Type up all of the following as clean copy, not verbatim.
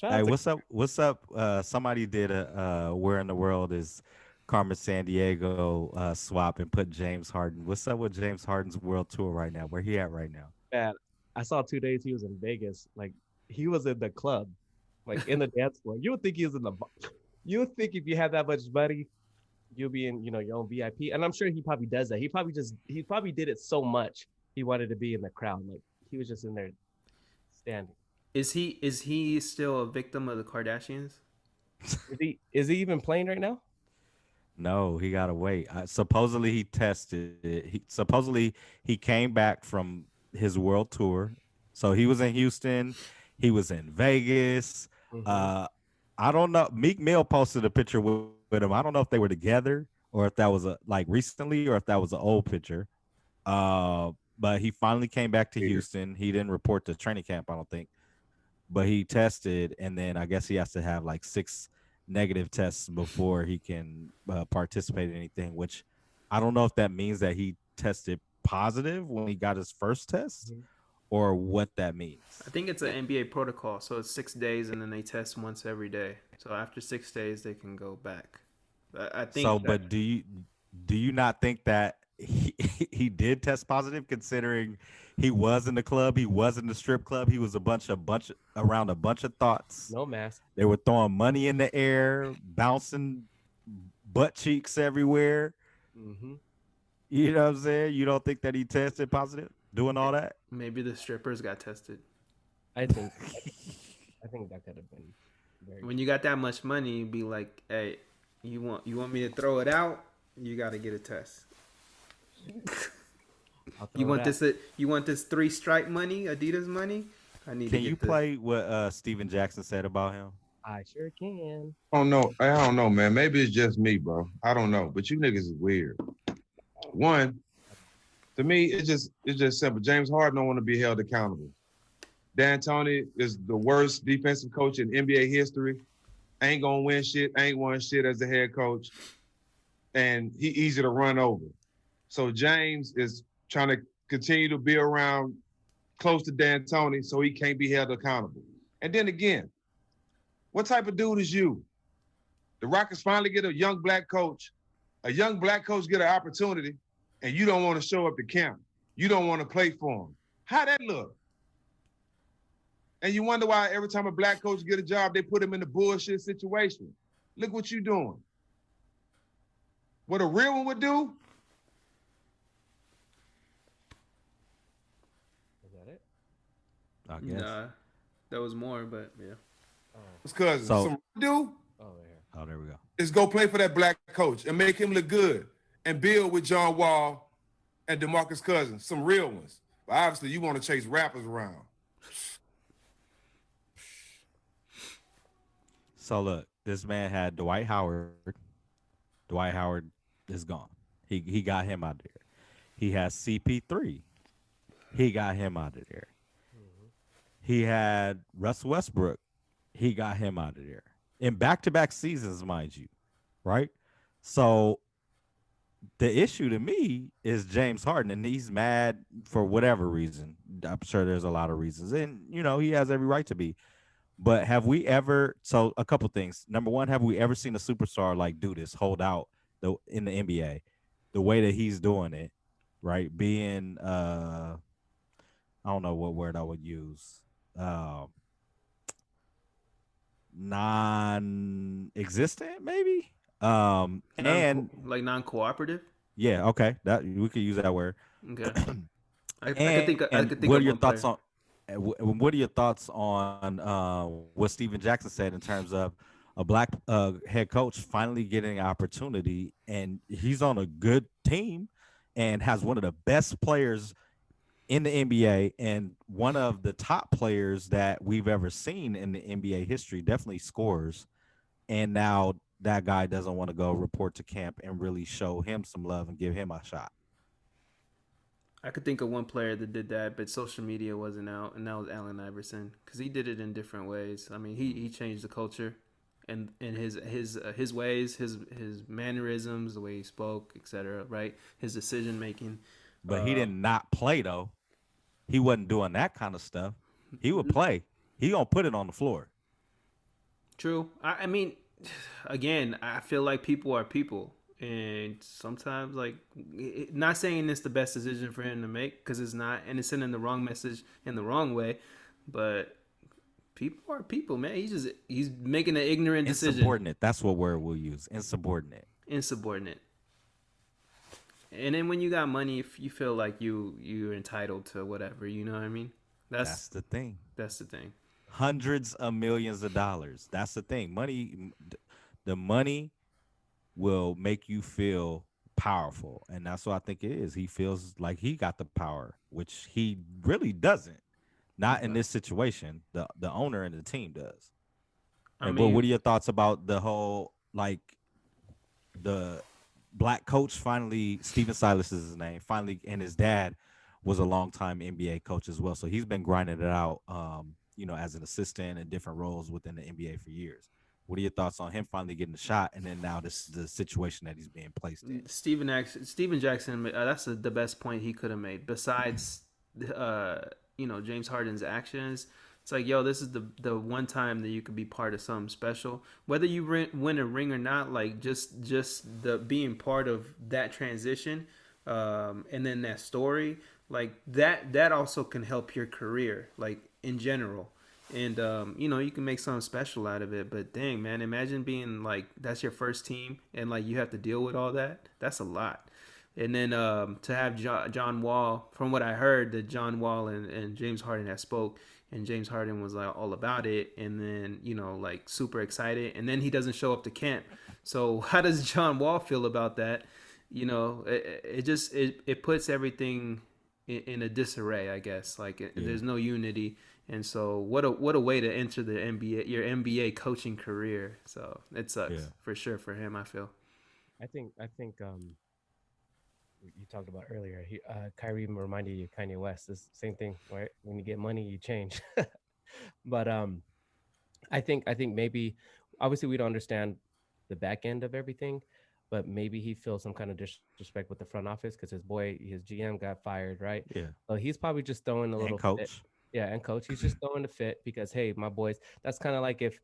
Shout Hey, out to what's up? What's up? Somebody did a "Where in the World is Carmen San Diego" swap and put James Harden. What's up with James Harden's world tour right now? Where he at right now? man. I saw 2 days he was in Vegas. Like he was in the club, like in the dance floor. You would think he was in the. You would think if you have that much money, you'll be in, your own VIP. And I'm sure he probably does that. He probably did it so much he wanted to be in the crowd. Like he was just in there standing. Is he still a victim of the Kardashians? Is he even playing right now? No, he got to wait. Supposedly he tested. Supposedly he came back from his world tour. So he was in Houston. He was in Vegas. Mm-hmm. Uh, I don't know. Meek Mill posted a picture with him. I don't know if they were together or if that was a like recently or if that was an old picture. But he finally came back to Here. Houston. He didn't report to training camp, I don't think, but he tested, and then I guess he has to have like 6 negative tests before he can participate in anything. Which I don't know if that means that he tested positive when he got his first test, Mm-hmm. or what that means. I think it's an NBA protocol, so it's 6 days, and then they test once every day. So after 6 days, they can go back. I So, think that but do you not think that he did test positive, considering he was in the club, he was in the strip club, he was a bunch around a bunch of thoughts. No mask. They were throwing money in the air, bouncing butt cheeks everywhere. Mm-hmm. You know what I'm saying? You don't think that he tested positive doing all that? maybe the strippers got tested. I think I think that could have been very When you got that much money, you be like, "Hey, you want me to throw it out? You got to get a test. I'll You throw it want out. this 3 stripe money, Adidas money? I need to Can you get this." play what Steven Jackson said about him? I sure can. I don't know. I don't know, man. Maybe it's just me, bro. I don't know. But you niggas is weird. One, to me, it's just simple. James Harden don't want to be held accountable. Dan Tony is the worst defensive coach in NBA history. Ain't gonna win shit. Ain't won shit as a head coach, and he easy to run over. So James is trying to continue to be around close to Dan Tony, so he can't be held accountable. And then again, what type of dude is you? The Rockets finally get a young black coach. A young black coach get an opportunity, and you don't want to show up to camp. You don't want to play for him. How that look? And you wonder why every time a black coach get a job, they put him in a bullshit situation. Look what you doing. What a real one would do, Is that it? I guess. Nah, that was more, but yeah. Oh, his cousin. So, Some do oh, there. oh, there we go. is go play for that black coach and make him look good and build with John Wall and DeMarcus Cousins, some real ones. But obviously, you want to chase rappers around. So look, this man had Dwight Howard. Dwight Howard is gone. He got him out of there. He has CP3. He got him out of there. Mm-hmm. He had Russ Westbrook. He got him out of there in back-to-back seasons, mind you, right? So the issue to me is James Harden, and he's mad for whatever reason. I'm sure there's a lot of reasons, and he has every right to be. But have we ever? So a couple things. Number one, have we ever seen a superstar like do this, hold out in the NBA, the way that he's doing it, right? Being I don't know what word I would use. Um, non-existent, maybe. And Non-cooperative. yeah, okay, that we could use that word. Okay, I could And think I could think what are of your one thoughts player. on? What are your thoughts on what Steven Jackson said in terms of a black head coach finally getting an opportunity, and he's on a good team and has one of the best players in the NBA and one of the top players that we've ever seen in the NBA history, definitely scores. And now that guy doesn't want to go report to camp and really show him some love and give him a shot. I could think of one player that did that, but social media wasn't out, and that was Allen Iverson because he did it in different ways. I mean, he changed the culture, and in his ways, his mannerisms, the way he spoke, etc. Right, his decision making. But he did not play though. He wasn't doing that kind of stuff. He would play. He gonna put it on the floor. True. I mean, again, I feel like people are people, and sometimes, like, not saying it's the best decision for him to make because it's not, and it's sending the wrong message in the wrong way. But people are people, man. He's making an ignorant decision, Insubordinate. That's what word we'll use. Insubordinate. insubordinate. And then when you got money, if you feel like you're entitled to whatever, you know what I mean? That's the thing. That's the thing. Hundreds of millions of dollars. That's the thing. The money will make you feel powerful, and that's what I think it is. He feels like he got the power, which he really doesn't. He Not in does. this situation. The owner and the team does. I And but what mean, are your thoughts about the whole like the black coach finally, Steven Silas is his name, finally, and his dad was a longtime NBA coach as well. So he's been grinding it out, as an assistant in different roles within the NBA for years. What are your thoughts on him finally getting the shot, and then now this the situation that he's being placed in? Steven Jackson. That's the best point he could have made. Besides, uh, James Harden's actions. It's like, yo, this is the one time that you could be part of something special. Whether you win a ring or not, like just the being part of that transition, and then that story, like that also can help your career, like in general. And you can make something special out of it. But dang, man, imagine being like that's your first team and like you have to deal with all that. That's a lot. And then to have John Wall, from what I heard, that John Wall and James Harden had spoke, and James Harden was like all about it, and then like super excited, and then he doesn't show up to camp. So how does John Wall feel about that? It puts everything in a disarray, I guess. Like Yeah, there's no unity, and so what a way to enter the NBA, your NBA coaching career. So it sucks yeah. for sure for him, I feel. I think you talked about earlier. Kyrie reminded you of Kanye West. This same thing, right? When you get money, you change. But I think maybe obviously we don't understand the back end of everything, but maybe he feels some kind of disrespect with the front office because his GM got fired, right? Yeah. So he's probably just throwing a And little fit. coach. Yeah, and coach, he's just throwing the fit because hey, my boys, that's kind of like if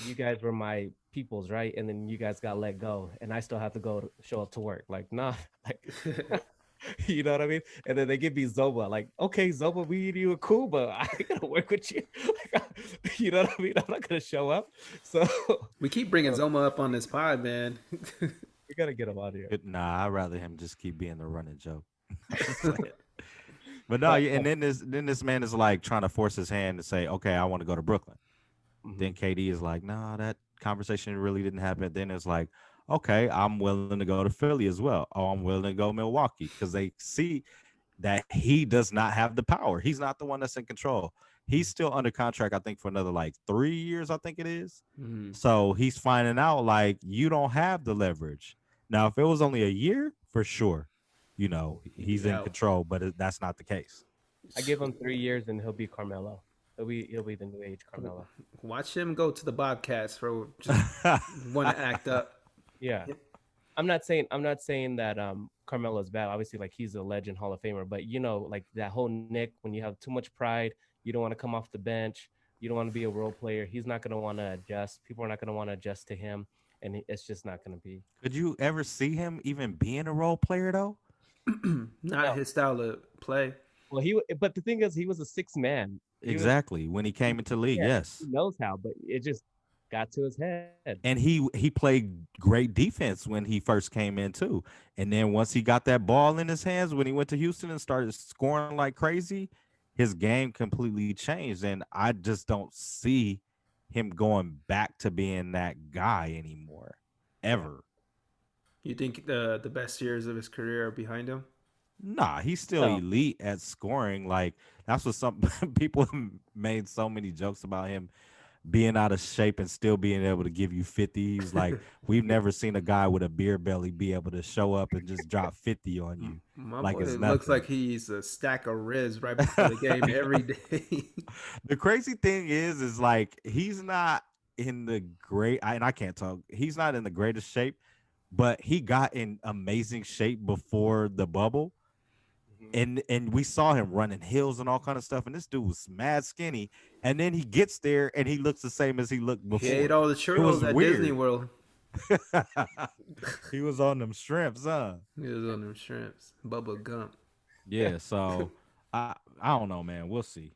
you guys were my peoples, right? And then you guys got let go and I still have to go show up to work. Like, nah, like you know what I mean? And then they give me Zoba, like, okay, Zoba, you were cool, but I ain't gonna work with you. Like, you know what I mean? I'm not gonna show up. So We keep bringing uh, Zoma up on this pod, man. we gotta get him out of here. Nah, I'd rather him just keep being the running joke. I'm just saying. But no, But yeah, and then this man is like trying to force his hand to say, okay, I want to go to Brooklyn. mhm. Then KD is like, nah, that conversation really didn't happen. Then it's like, okay, I'm willing to go to Philly as well. Oh, I'm willing to go Milwaukee because they see that he does not have the power. He's not the one that's in control. He's still under contract, I think, for another like 3 years, I think it is. Mhm. So he's finding out like you don't have the leverage. Now, if it was only a year, for sure, He'd he's be in out. control, but that's not the case. I give him 3 years and he'll be Carmelo. He'll be the new age Carmelo. Watch him go to the Bobcats for just want to act up. Yeah. I'm not saying that Carmelo's bad. Obviously, like he's a legend Hall of Famer, but like that whole Nick, when you have too much pride, you don't want to come off the bench, you don't want to be a role player. He's not gonna want to adjust. People are not gonna want to adjust to him, and it's just not gonna be. Could you ever see him even being a role player though? Not No. his style of play. Well, but the thing is, he was a six man. He was, Exactly. When he came into league, yeah, yes. he knows how, but it just got to his head. And he played great defense when he first came in too. And then once he got that ball in his hands when he went to Houston and started scoring like crazy, his game completely changed. And I just don't see him going back to being that guy anymore. Yeah. Ever. You think the best years of his career are behind him? Nah, he's still No. elite at scoring. Like that's what some people made so many jokes about him being out of shape and still being able to give you 50. He's like, we've never seen a guy with a beer belly be able to show up and just drop 50 on you My like boy it's looks nothing. like he's a stack of ribs right before the game every day. The crazy thing is like he's not in the and I can't talk. He's not in the greatest shape, but he got in amazing shape before the bubble. and we saw him running hills and all kind of stuff, and this dude was mad skinny, and then he gets there and he looks the same as he looked before. He ate all the churros at weird. Disney World. He was on them shrimps, huh? He was on them shrimps. Bubba Gump. Yeah, so I don't know, man. We'll see.